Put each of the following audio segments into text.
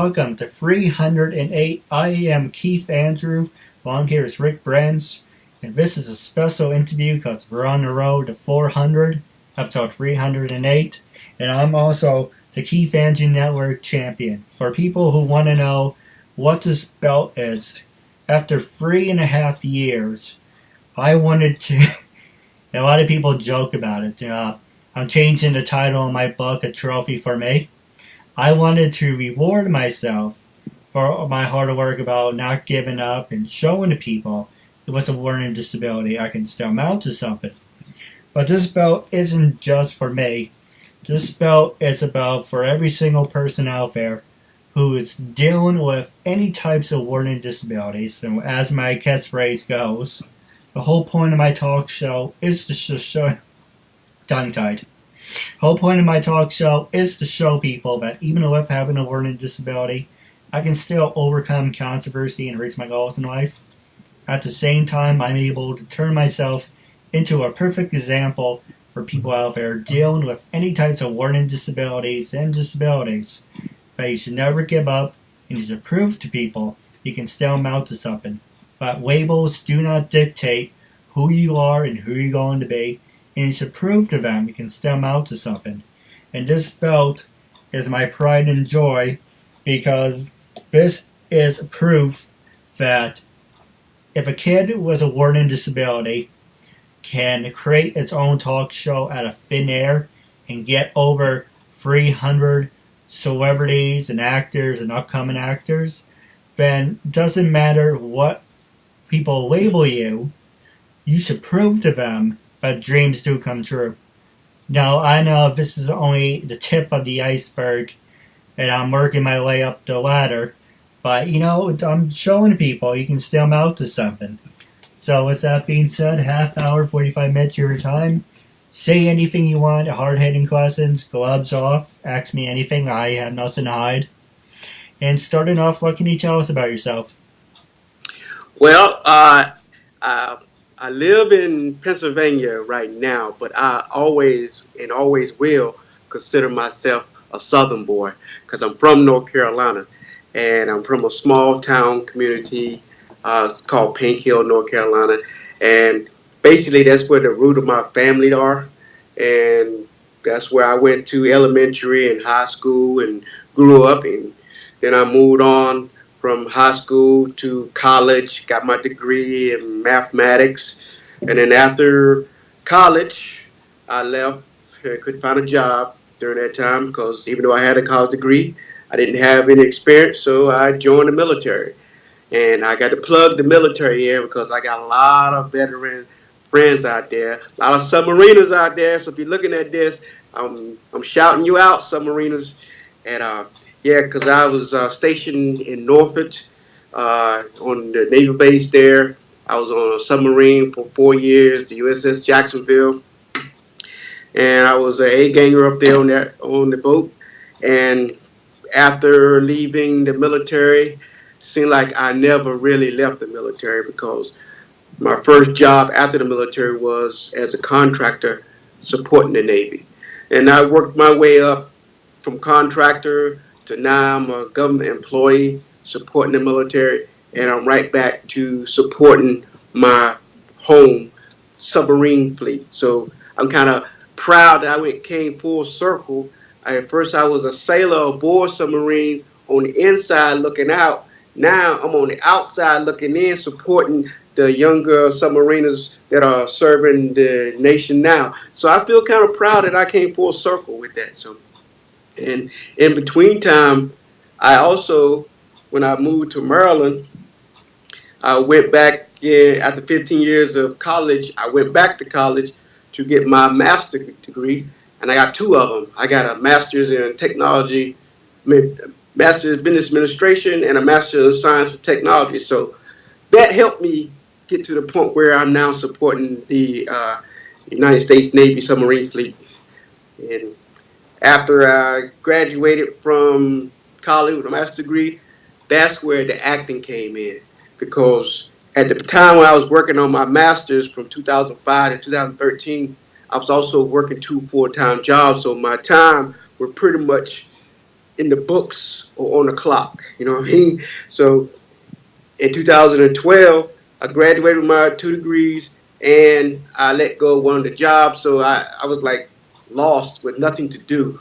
welcome to 308. I am Keith Andrew. Along here is Rick Branch, and this is a special interview because we're on the road to 400, episode 308, and I'm also the Keith Andrew Network champion. For people who want to know what this belt is, after 3.5 years, I wanted to. A lot of people joke about it. I'm changing the title of my book, A Trophy for Me. I wanted to reward myself for my hard work about not giving up and showing to people it was a learning disability. I can still mount to something. But this belt isn't just for me. This belt is about for every single person out there who is dealing with any types of learning disabilities. And as my catchphrase goes, the whole point of my talk show is to show tongue-tied. The whole point of my talk show is to show people that even with having a learning disability, I can still overcome controversy and reach my goals in life. At the same time, I'm able to turn myself into a perfect example for people out there dealing with any types of learning disabilities and disabilities. That you should never give up, and you should prove to people you can still amount to something. But labels do not dictate who you are and who you're going to be, and you should prove to them you can still amount to something. And this belt is my pride and joy because this is proof that if a kid with a learning disability can create its own talk show out of thin air and get over 300 celebrities and actors and upcoming actors, then it doesn't matter what people label you, you should prove to them that dreams do come true. Now, I know this is only the tip of the iceberg, and I'm working my way up the ladder, but, I'm showing people you can still mount to something. So, with that being said, half hour, 45 minutes of your time. Say anything you want, hard-hitting questions, gloves off, ask me anything, I have nothing to hide. And starting off, what can you tell us about yourself? Well, I live in Pennsylvania right now, but I always will consider myself a Southern boy because I'm from North Carolina, and I'm from a small town community called Pink Hill, North Carolina, and basically that's where the root of my family are, and that's where I went to elementary and high school and grew up, and then I moved on from high school to college, got my degree in mathematics, and then after college, I left. I couldn't find a job during that time because even though I had a college degree, I didn't have any experience, so I joined the military. And I got to plug the military in because I got a lot of veteran friends out there, a lot of submariners out there. So if you're looking at this, I'm shouting you out, submariners. And because I was stationed in Norfolk on the Naval base there. I was on a submarine for 4 years, the USS Jacksonville, and I was an A-ganger up there on the boat. And after leaving the military, it seemed like I never really left the military because my first job after the military was as a contractor supporting the Navy. And I worked my way up from contractor to now I'm a government employee supporting the military, and I'm right back to supporting my home submarine fleet. So I'm kind of proud that I came full circle. At first I was a sailor aboard submarines on the inside looking out. Now I'm on the outside looking in, supporting the younger submariners that are serving the nation now. So I feel kind of proud that I came full circle with that. So, and in between time, I also, when I moved to Maryland, I went back after 15 years of college. I went back to college to get my master's degree, and I got two of them. I got a master's in technology, master's in business administration, and a master's in science and technology. So that helped me get to the point where I'm now supporting the United States Navy submarine fleet. And after I graduated from college with a master's degree, that's where the acting came in. Because at the time when I was working on my master's from 2005 to 2013, I was also working 2 full-time jobs. So my time were pretty much in the books or on the clock. You know what I mean? So in 2012, I graduated with my 2 degrees, and I let go of one of the jobs. So I was like lost with nothing to do.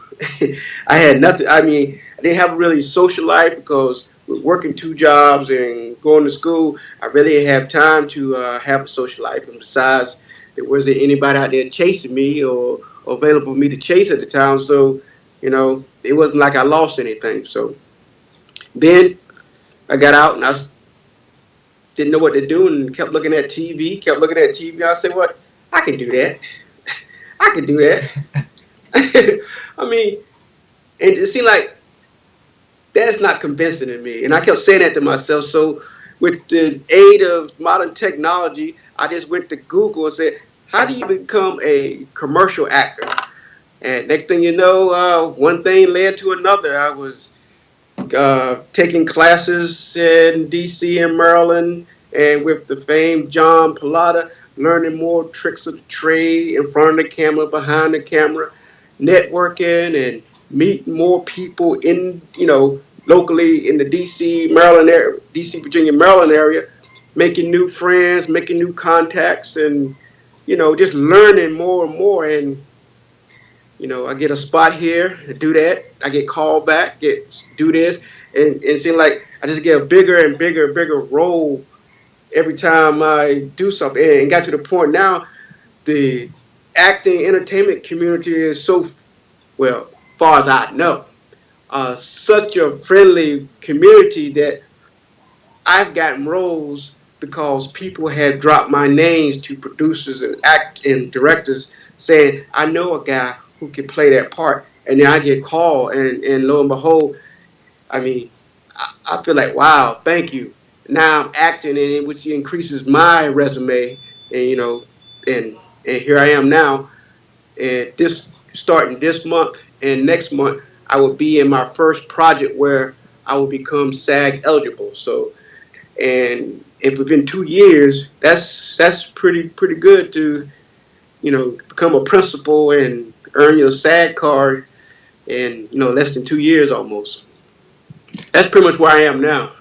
I had nothing. I mean, I didn't have a really social life because with working 2 jobs and going to school, I really didn't have time to have a social life. And besides, there wasn't anybody out there chasing me or available for me to chase at the time. So, you know, it wasn't like I lost anything. So then I got out and I didn't know what to do and kept looking at TV, I said, "What? I can do that. I can do that." I mean, and it seemed like that's not convincing to me. And I kept saying that to myself. So with the aid of modern technology, I just went to Google and said, how do you become a commercial actor? And next thing you know, one thing led to another. I was taking classes in D.C. and Maryland, and with the famed John Pallotta, learning more tricks of the trade in front of the camera, behind the camera, networking and meeting more people in, you know, locally in the D.C., Maryland area, D.C., Virginia, Maryland area, making new friends, making new contacts, and, you know, just learning more and more. And, you know, I get a spot here, do that. I get called back, do this. And it seemed like I just get a bigger and bigger role every time I do something. And got to the point now, the acting entertainment community is so, well, far as I know, such a friendly community that I've gotten roles because people had dropped my names to producers and directors saying, I know a guy who can play that part. And then I get called, and lo and behold, I mean, I feel like, wow, thank you. Now I'm acting in it, which increases my resume, and, you know, and here I am now. And this starting this month and next month, I will be in my first project where I will become SAG eligible. So, and if within 2 years, that's pretty good to, you know, become a principal and earn your SAG card in, you know, less than 2 years almost. That's pretty much where I am now.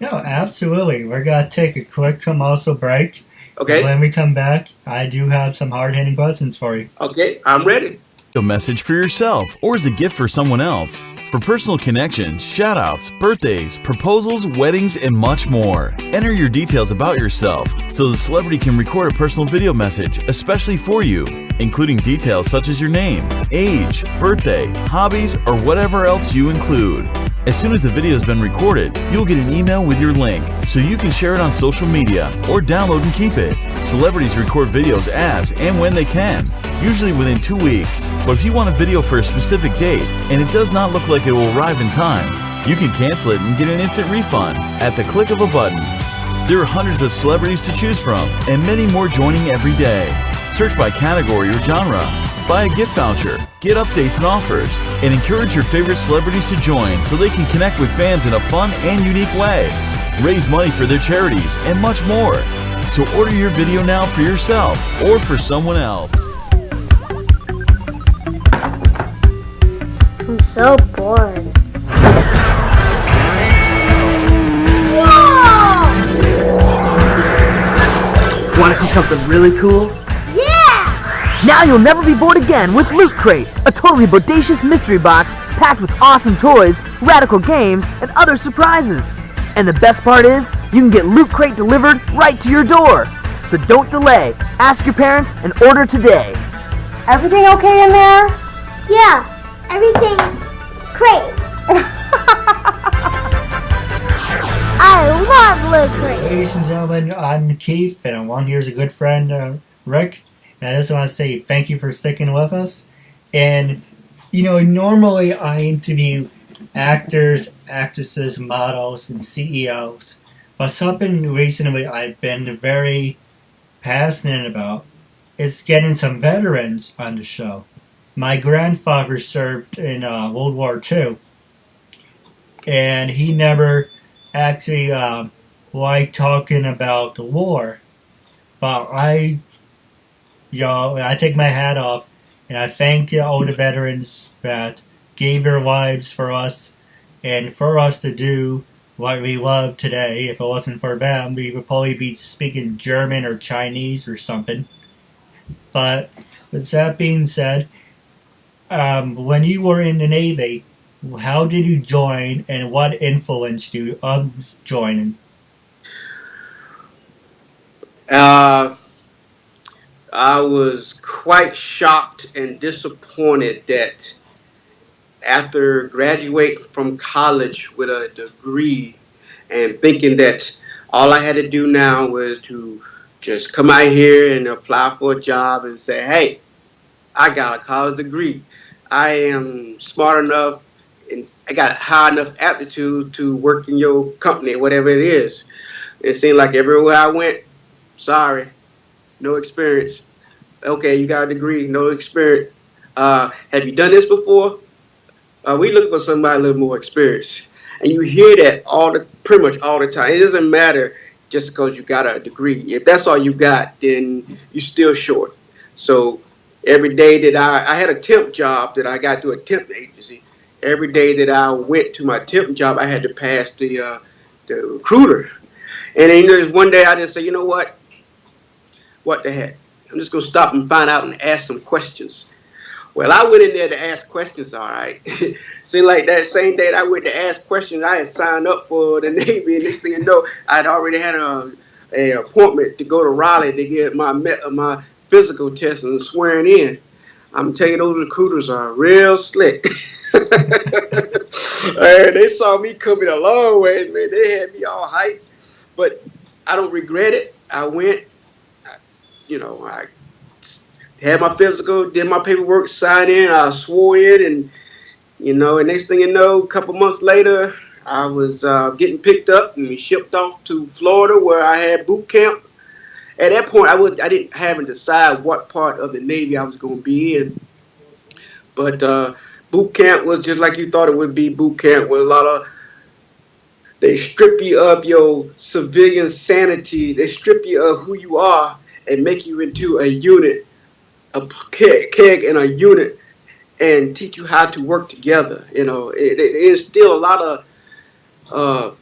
No, absolutely. We're going to take a quick commercial break. Okay. And when we come back, I do have some hard-hitting questions for you. Okay, I'm ready. A message for yourself or as a gift for someone else. For personal connections, shout-outs, birthdays, proposals, weddings, and much more. Enter your details about yourself so the celebrity can record a personal video message especially for you, including details such as your name, age, birthday, hobbies, or whatever else you include. As soon as the video has been recorded, you'll get an email with your link so you can share it on social media or download and keep it. Celebrities record videos as and when they can, usually within 2 weeks. But if you want a video for a specific date and it does not look like it will arrive in time, you can cancel it and get an instant refund at the click of a button. There are hundreds of celebrities to choose from and many more joining every day. Search by category or genre. Buy a gift voucher, get updates and offers, and encourage your favorite celebrities to join so they can connect with fans in a fun and unique way. Raise money for their charities and much more. So order your video now for yourself or for someone else. I'm so bored. Whoa! Want to see something really cool? Now you'll never be bored again with Loot Crate, a totally bodacious mystery box packed with awesome toys, radical games, and other surprises. And the best part is, you can get Loot Crate delivered right to your door. So don't delay. Ask your parents and order today. Everything okay in there? Yeah, everything great. I love Loot Crate. Ladies and gentlemen, I'm Keith, and along here is a good friend, Rick. And I just want to say thank you for sticking with us. And, you know, normally I interview actors, actresses, models, and CEOs. But something recently I've been very passionate about is getting some veterans on the show. My grandfather served in World War II. And he never actually liked talking about the war. But I take my hat off, and I thank all the veterans that gave their lives for us, and for us to do what we love today. If it wasn't for them, we would probably be speaking German or Chinese or something. But with that being said, when you were in the Navy, how did you join, and what influenced you on joining? I was quite shocked and disappointed that after graduating from college with a degree and thinking that all I had to do now was to just come out here and apply for a job and say, hey, I got a college degree. I am smart enough and I got high enough aptitude to work in your company, whatever it is. It seemed like everywhere I went, sorry, no experience. Okay, you got a degree, no experience. Have you done this before? We look for somebody a little more experienced. And you hear that pretty much all the time. It doesn't matter just because you got a degree. If that's all you got, then you're still short. So every day that I had a temp job that I got through a temp agency, every day that I went to my temp job, I had to pass the recruiter. And then there's one day I just say, you know what? What the heck? I'm just going to stop and find out and ask some questions. Well, I went in there to ask questions, all right. Seemed like that same day that I went to ask questions, I had signed up for the Navy, and next thing you know, I'd already had an appointment to go to Raleigh to get my physical test and swearing in. I'm telling you, those recruiters are real slick. They saw me coming a long way, man. They had me all hyped, but I don't regret it. I went, I had my physical, did my paperwork, signed in, I swore in, and and next thing you know, a couple months later, I was getting picked up and shipped off to Florida where I had boot camp. At that point, I haven't decided what part of the Navy I was going to be in, but boot camp was just like you thought it would be. Boot camp with they strip you of your civilian sanity, they strip you of who you are and make you into a unit, a keg in a unit, and teach you how to work together. It instill a lot of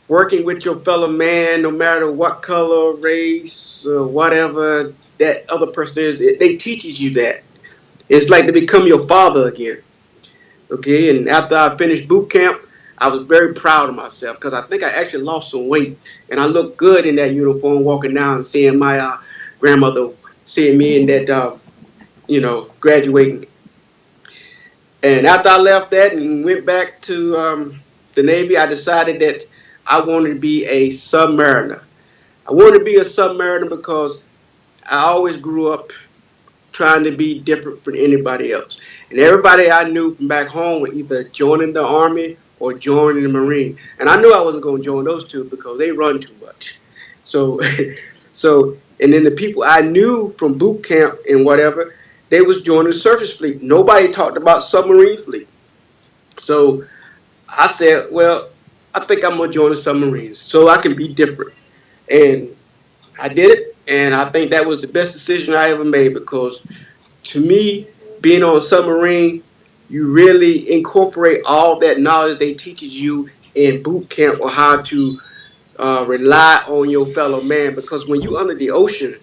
working with your fellow man, no matter what color, race, or whatever that other person is. They teaches you that. It's like to become your father again. Okay, and after I finished boot camp, I was very proud of myself because I think I actually lost some weight, and I looked good in that uniform, walking down and seeing my grandmother, seeing me in that, graduating. And after I left that and went back to the Navy, I decided that I wanted to be a submariner. I wanted to be a submariner because I always grew up trying to be different from anybody else. And everybody I knew from back home were either joining the Army or joining the Marine. And I knew I wasn't going to join those two because they run too much. So, and then the people I knew from boot camp and whatever, they was joining the surface fleet. Nobody talked about submarine fleet. So I said, well, I think I'm going to join the submarines so I can be different. And I did it. And I think that was the best decision I ever made because to me, being on a submarine, you really incorporate all that knowledge they teaches you in boot camp on how to rely on your fellow man. Because when you under the ocean,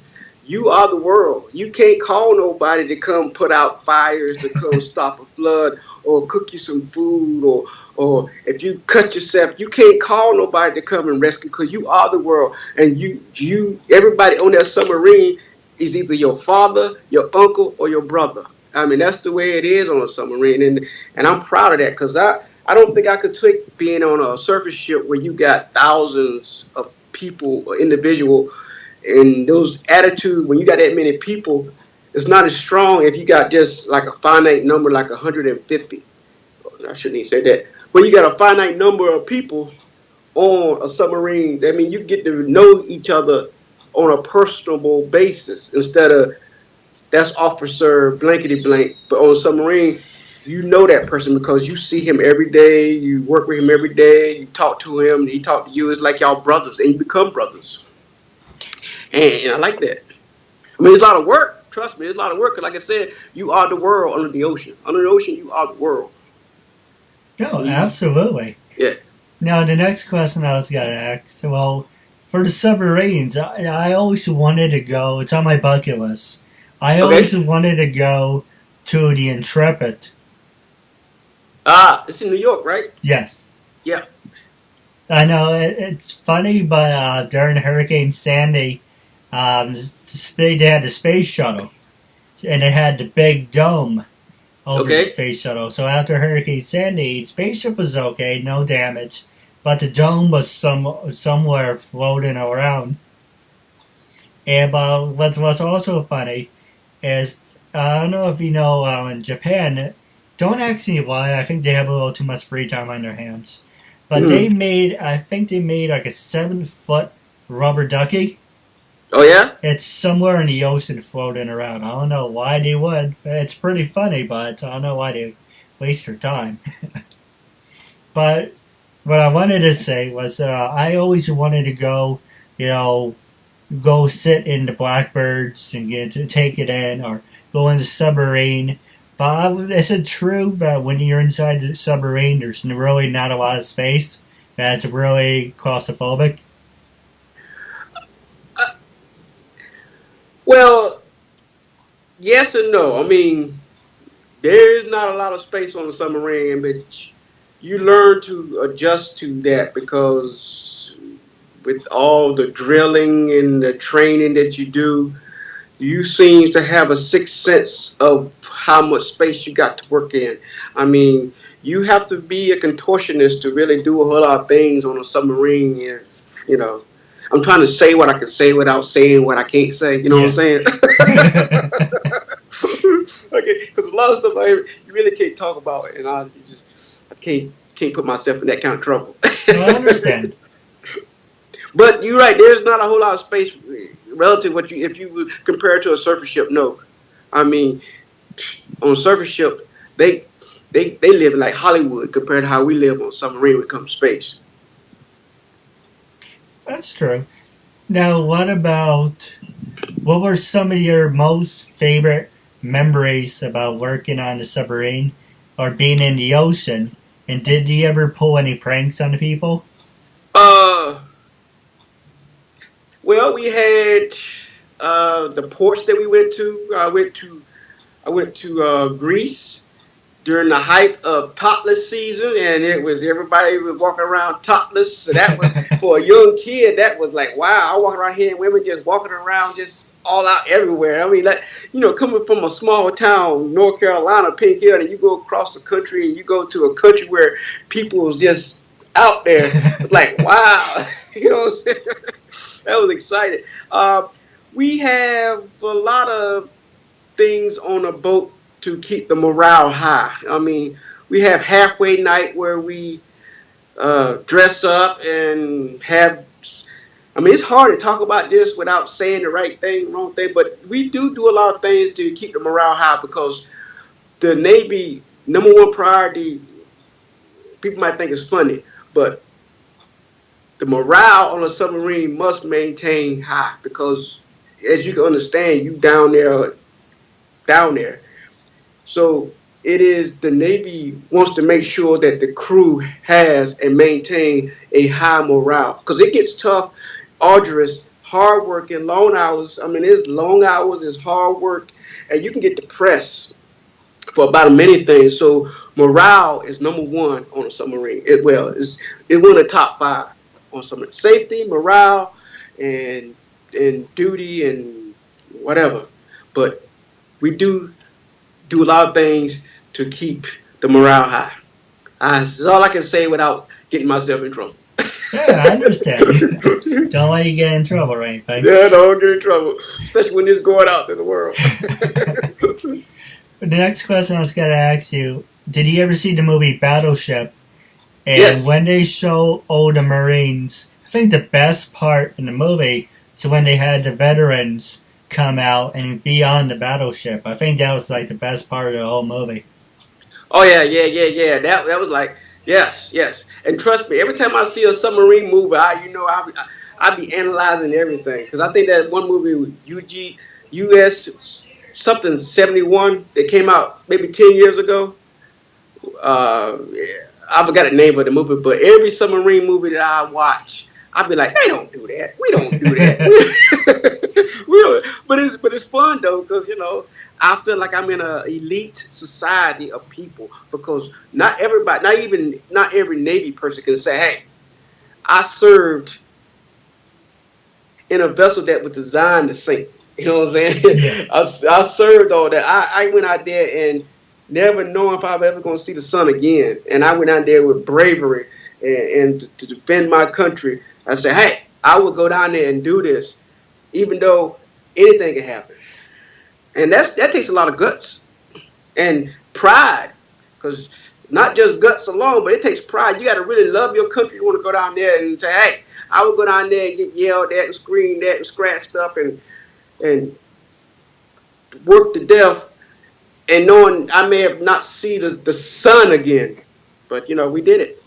you are the world. You can't call nobody to come put out fires, to come stop a flood, or cook you some food, or if you cut yourself, you can't call nobody to come and rescue because you are the world. And everybody on that submarine is either your father, your uncle, or your brother. I mean, that's the way it is on a submarine, and I'm proud of that because I don't think I could take being on a surface ship where you got thousands of people or individual, and those attitudes when you got that many people, it's not as strong if you got just like a finite number like 150. I shouldn't even say that. When you got a finite number of people on a submarine, I mean, you get to know each other on a personable basis instead of that's officer blankety blank. But on a submarine, you know that person because you see him every day, you work with him every day, you talk to him, he talk to you. It's like y'all brothers, and you become brothers. And I like that. I mean, it's a lot of work. Trust me, it's a lot of work. Because like I said, you are the world under the ocean. Under the ocean, you are the world. No, absolutely. Yeah. Now, the next question I was going to ask, well, for the submarines, I always wanted to go, it's on my bucket list. I always wanted to go to the Intrepid. It's in New York, right? Yes. Yeah. I know, it's funny, but during Hurricane Sandy, they had the space shuttle, and it had the big dome over the space shuttle. So after Hurricane Sandy, the spaceship was okay, no damage, but the dome was somewhere floating around. And what's also funny is, I don't know if you know, in Japan, don't ask me why, I think they have a little too much free time on their hands. But I think they made like a 7-foot rubber ducky. Oh, yeah? It's somewhere in the ocean floating around. I don't know why they would. It's pretty funny, but I don't know why they waste their time. But what I wanted to say was I always wanted to go, go sit in the Blackbirds and get to take it in, or go in the submarine. But is it true that when you're inside the submarine, there's really not a lot of space? That it's really claustrophobic? Well, yes and no. I mean, there is not a lot of space on the submarine, but you learn to adjust to that, because with all the drilling and the training that you do, you seem to have a sixth sense of how much space you got to work in. I mean, you have to be a contortionist to really do a whole lot of things on a submarine. I'm trying to say what I can say without saying what I can't say. You know what I'm saying? Okay, because a lot of stuff you really can't talk about, and I can't put myself in that kind of trouble. Well, I understand. But you're right. There's not a whole lot of space relative to if you would compare it to a surface ship. No, I mean, on a surface ship, they live like Hollywood compared to how we live on a submarine when it comes to space. That's true. Now, what were some of your most favorite memories about working on the submarine or being in the ocean? And did you ever pull any pranks on the people? Well, we had the ports that we went to. I went to Greece during the height of topless season, and everybody was walking around topless. So that was, for a young kid, that was like, wow, I walk around here and women just walking around just all out everywhere. I mean, coming from a small town, North Carolina, Pink Hill, and you go across the country and you go to a country where people was just out there. It's like, wow, you know what I'm saying? That was exciting. We have a lot of things on a boat to keep the morale high. I mean, we have halfway night where we dress up and have. I mean, it's hard to talk about this without saying the right thing, wrong thing, but we do a lot of things to keep the morale high, because the Navy, number one priority, people might think it's funny, but the morale on a submarine must maintain high, because as you can understand, you down there. So it is, the Navy wants to make sure that the crew has and maintain a high morale, because it gets tough, arduous, hard work, and long hours. I mean, it's long hours, it's hard work, and you can get depressed for about many things. So morale is number one on a submarine. It's one of the top 5 on submarine. Safety, morale, and duty, and whatever. But we do a lot of things to keep the morale high. That's all I can say without getting myself in trouble. Yeah, I understand. Don't let you get in trouble or anything. Yeah, don't get in trouble, especially when it's going out to the world. The next question I was going to ask you, did you ever see the movie Battleship? And yes. When they show all the Marines, I think the best part in the movie is when they had the veterans come out and be on the battleship. I think that was like the best part of the whole movie. Oh, yeah. That was like, yes. And trust me, every time I see a submarine movie, I be analyzing everything. Because I think that one movie, US something 71, that came out maybe 10 years ago. I forgot the name of the movie, but every submarine movie that I watch, I'd be like, they don't do that. We don't do that. we don't. But it's fun though, because I feel like I'm in an elite society of people, because not everybody, not every Navy person can say, hey, I served in a vessel that was designed to sink. You know what I'm saying? Yeah. I served all that. I went out there and never knowing if I was ever going to see the sun again. And I went out there with bravery and to defend my country. I said, hey, I will go down there and do this, even though anything can happen. And that takes a lot of guts and pride, because not just guts alone, but it takes pride. You got to really love your country. You want to go down there and say, hey, I would go down there and get yelled at and screamed at and scratched up and worked to death, and knowing I may have not seen the sun again. But, we did it.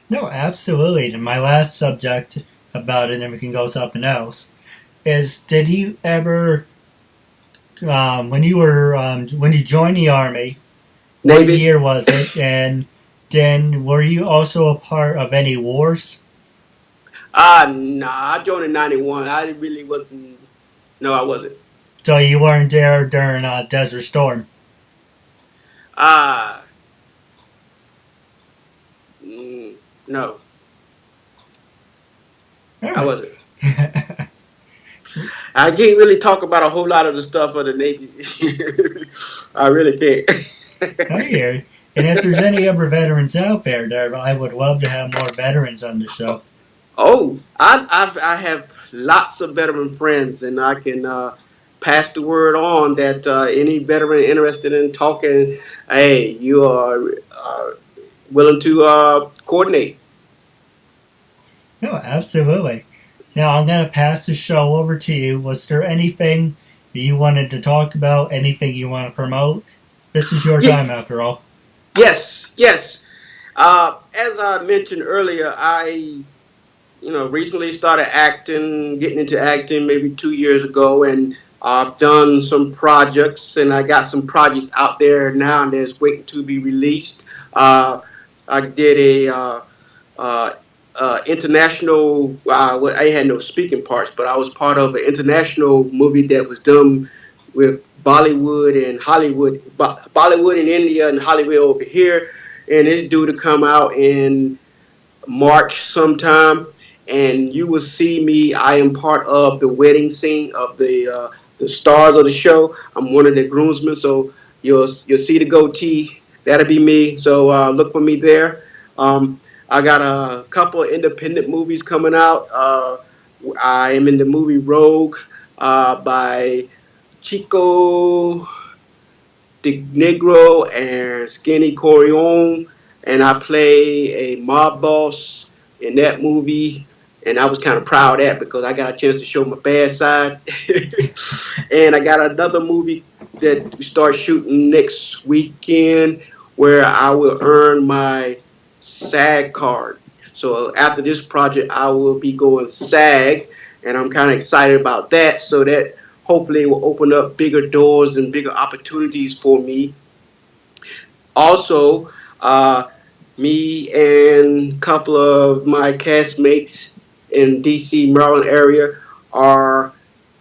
No, absolutely. And my last subject about it, and then we can go something else, is did you ever, when you joined the Army, Navy. what year was it? And then were you also a part of any wars? Nah, I joined in 91. I really wasn't. No, I wasn't. So you weren't there during Desert Storm? No. Right. I wasn't. I can't really talk about a whole lot of the stuff of the Navy. I really can't. I hear you. And if there's any other veterans out there, I would love to have more veterans on the show. Oh, I have lots of veteran friends, and I can pass the word on that any veteran interested in talking, hey, you are willing to coordinate. No, absolutely. Now I'm going to pass the show over to you. Was there anything you wanted to talk about? Anything you want to promote? This is your time, after all. Yes. As I mentioned earlier, I recently started getting into acting maybe 2 years ago, and I've done some projects, and I got some projects out there now, and there's waiting to be released. I did a international. I had no speaking parts, but I was part of an international movie that was done with Bollywood and Hollywood, Bollywood in India and Hollywood over here, and it's due to come out in March sometime. And you will see me. I am part of the wedding scene of the stars of the show. I'm one of the groomsmen, so you'll see the goatee. That'll be me. So look for me there. I got a couple of independent movies coming out. I am in the movie Rogue by Chico De Negro and Skinny Corion, and I play a mob boss in that movie. And I was kind of proud of that because I got a chance to show my bad side. And I got another movie that we start shooting next weekend where I will earn my SAG card. So after this project, I will be going SAG, and I'm kind of excited about that. So that hopefully will open up bigger doors and bigger opportunities for me. Also, me and a couple of my castmates in DC, Maryland area are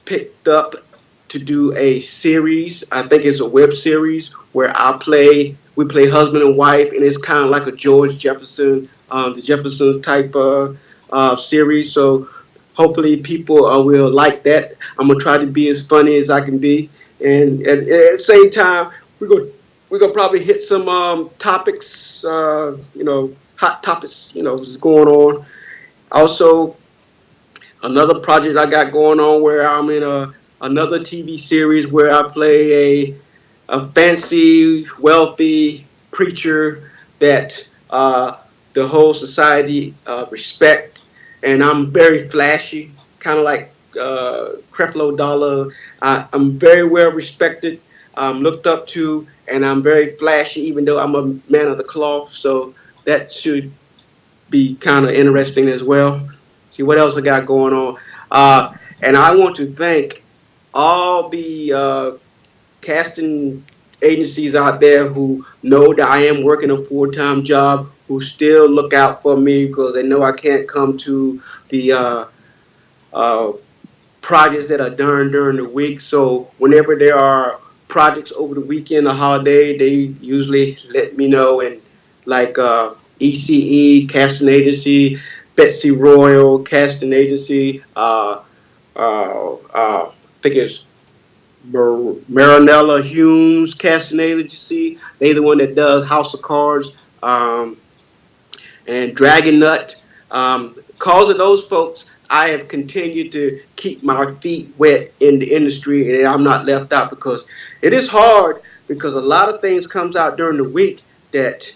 picked up to do a series. I think it's a web series where we play husband and wife, and it's kind of like a George Jefferson, the Jeffersons type of series. So hopefully people will like that. I'm gonna try to be as funny as I can be, and at the same time, we're gonna probably hit some topics, hot topics, what's going on. Also, another project I got going on where I'm in another TV series where I play a fancy, wealthy preacher that the whole society respect, and I'm very flashy, kind of like Creflo Dollar. I'm very well respected, looked up to, and I'm very flashy, even though I'm a man of the cloth. So that should be kind of interesting as well. See what else I got going on. And I want to thank all the casting agencies out there who know that I am working a full-time job, who still look out for me because they know I can't come to the projects that are done during the week. So whenever there are projects over the weekend or holiday, they usually let me know. And like ECE, Casting Agency, Betsy Royal, Casting Agency, I think it's Marinella Humes, Casting Agency. They the one that does House of Cards, and Dragon Nut. Because of those folks, I have continued to keep my feet wet in the industry, and I'm not left out because it is hard because a lot of things comes out during the week that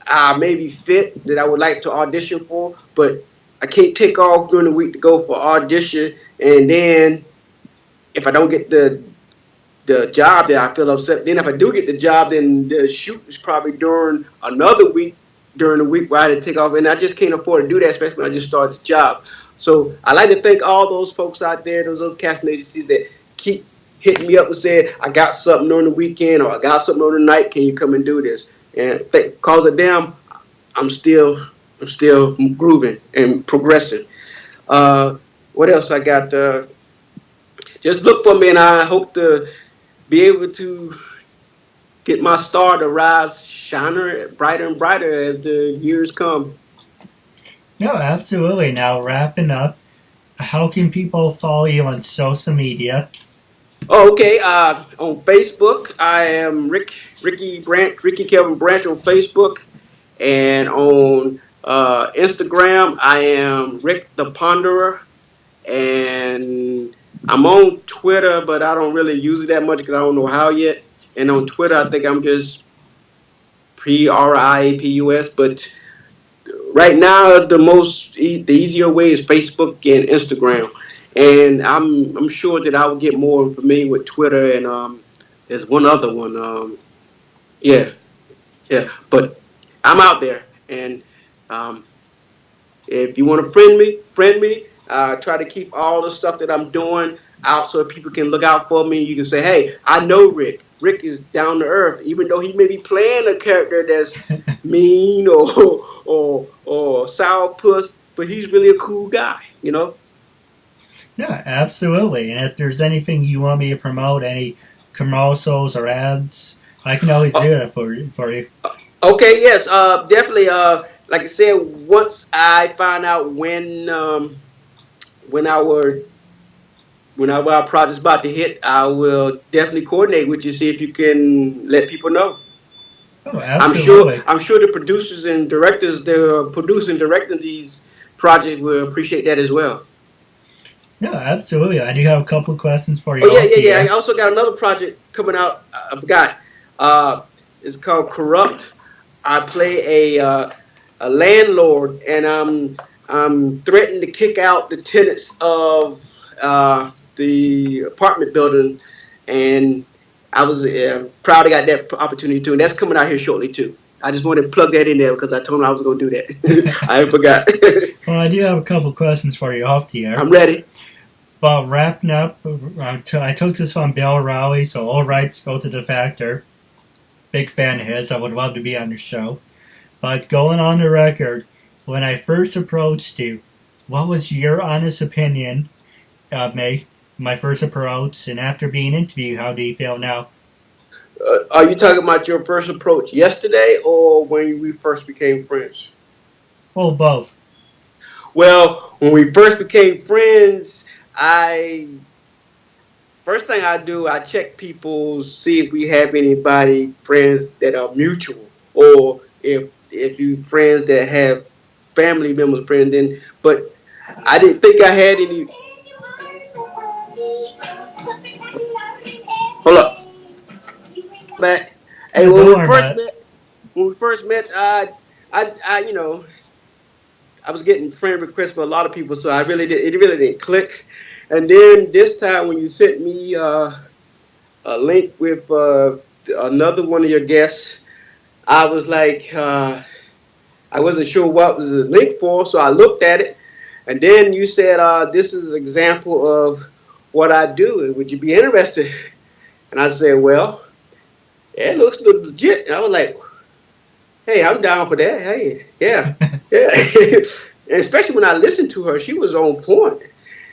I may be fit that I would like to audition for, but I can't take off during the week to go for audition, and then if I don't get the job, that I feel upset. Then if I do get the job, then the shoot is probably during another week during the week where I had to take off, and I just can't afford to do that, especially when I just started the job. So I like to thank all those folks out there, those casting agencies that keep hitting me up and saying, I got something on the weekend or I got something on the night. Can you come and do this? And because of them, I'm still grooving and progressing. What else I got? Just look for me, and I hope to be able to get my star to rise, shiner brighter and brighter as the years come. No, absolutely. Now, wrapping up, how can people follow you on social media? Oh, okay. On Facebook, I am Ricky Kelvin Branch on Facebook, and on Instagram, I am Rick the Ponderer, and I'm on Twitter, but I don't really use it that much because I don't know how yet. And on Twitter, I think I'm just PRIAPUS, but right now the easier way is Facebook and Instagram. And I'm sure that I will get more familiar with Twitter, and there's one other one. Yeah. But I'm out there, and if you want to friend me. Try to keep all the stuff that I'm doing out so people can look out for me. You can say, hey, I know Rick. Rick is down to earth, even though he may be playing a character that's mean or sourpuss, but he's really a cool guy, you know? Yeah, absolutely. And if there's anything you want me to promote, any commercials or ads, I can always do that for you. Okay, yes, definitely. Like I said, once I find out when our project's about to hit, I will definitely coordinate with you, see if you can let people know. Oh, absolutely. I'm sure the producers and directors that are producing, directing these projects will appreciate that as well. No, absolutely. I do have a couple of questions for you. Oh, yeah. I also got another project coming out. I forgot. It's called Corrupt. I play a landlord, and I'm threatening to kick out the tenants of the apartment building, and I was proud I got that opportunity too, and that's coming out here shortly too. I just wanted to plug that in there because I told him I was going to do that. I forgot. Well, I do have a couple of questions for you off the air. I'm ready. Well, wrapping up, I took this from Bill Rowley, so all rights go to the factor. Big fan of his. I would love to be on the show. But going on the record, when I first approached you, what was your honest opinion of me, my first approach, and after being interviewed, how do you feel now? Are you talking about your first approach yesterday or when we first became friends? Well, both. Well, when we first became friends, first thing I do, I check people, see if we have anybody, friends that are mutual, or if you friends that have family members, friends. Then, but I didn't think I had any. Hold up. But hey, when we first met, I was getting friend requests for a lot of people, so it really didn't click. And then this time when you sent me a link with another one of your guests, I was like, I wasn't sure what was the link for, so I looked at it, and then you said, this is an example of what I do. Would you be interested? And I said, well, it looks legit. And I was like, Hey, I'm down for that. Hey, yeah, yeah. And especially when I listened to her, she was on point.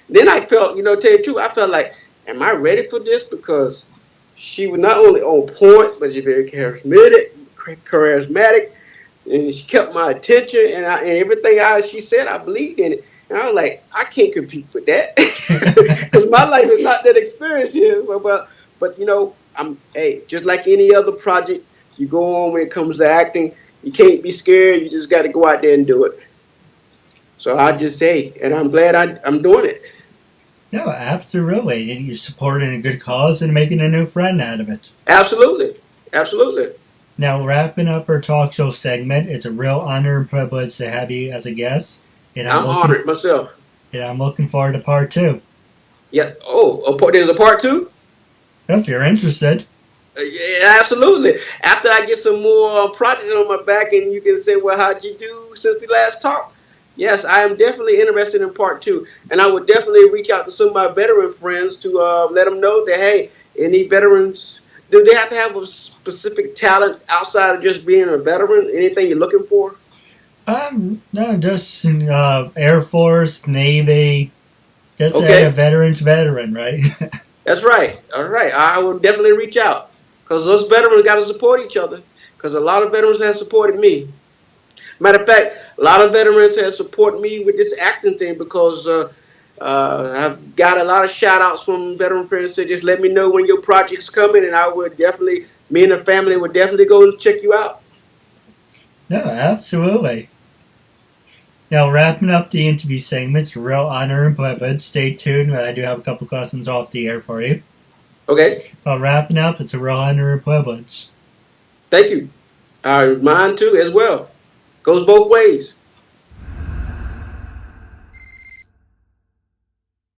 Then I felt, tell you the truth, I felt like, am I ready for this? Because she was not only on point, but she's very charismatic, and she kept my attention, and everything she said, I believed in it. And I was like, I can't compete with that because my life is not that experience here. But just like any other project you go on when it comes to acting, you can't be scared. You just got to go out there and do it. So I just say, and I'm glad I'm doing it. No, absolutely. You're supporting a good cause and making a new friend out of it. Absolutely. Absolutely. Now, wrapping up our talk show segment, it's a real honor and privilege to have you as a guest. And I'm honored myself. And I'm looking forward to part 2. Yeah. Oh, there's a part 2? If you're interested. Yeah, absolutely. After I get some more projects on my back and you can say, well, how'd you do since we last talked? Yes, I am definitely interested in part 2. And I would definitely reach out to some of my veteran friends to let them know that, hey, any veterans, do they have to have a specific talent outside of just being a veteran? Anything you're looking for? No, just Air Force, Navy. That's okay. A veteran's veteran, right? That's right. All right. I will definitely reach out because those veterans got to support each other because a lot of veterans have supported me. Matter of fact, a lot of veterans have supported me with this acting thing because I've got a lot of shout outs from veteran friends that just let me know when your project's coming, and I would definitely, me and the family would definitely go check you out. No, absolutely. Now, wrapping up the interview segment, it's a real honor and privilege. Stay tuned. I do have a couple questions off the air for you. Okay. Wrapping up, it's a real honor and privilege. Thank you. Mine too, as well. Goes both ways.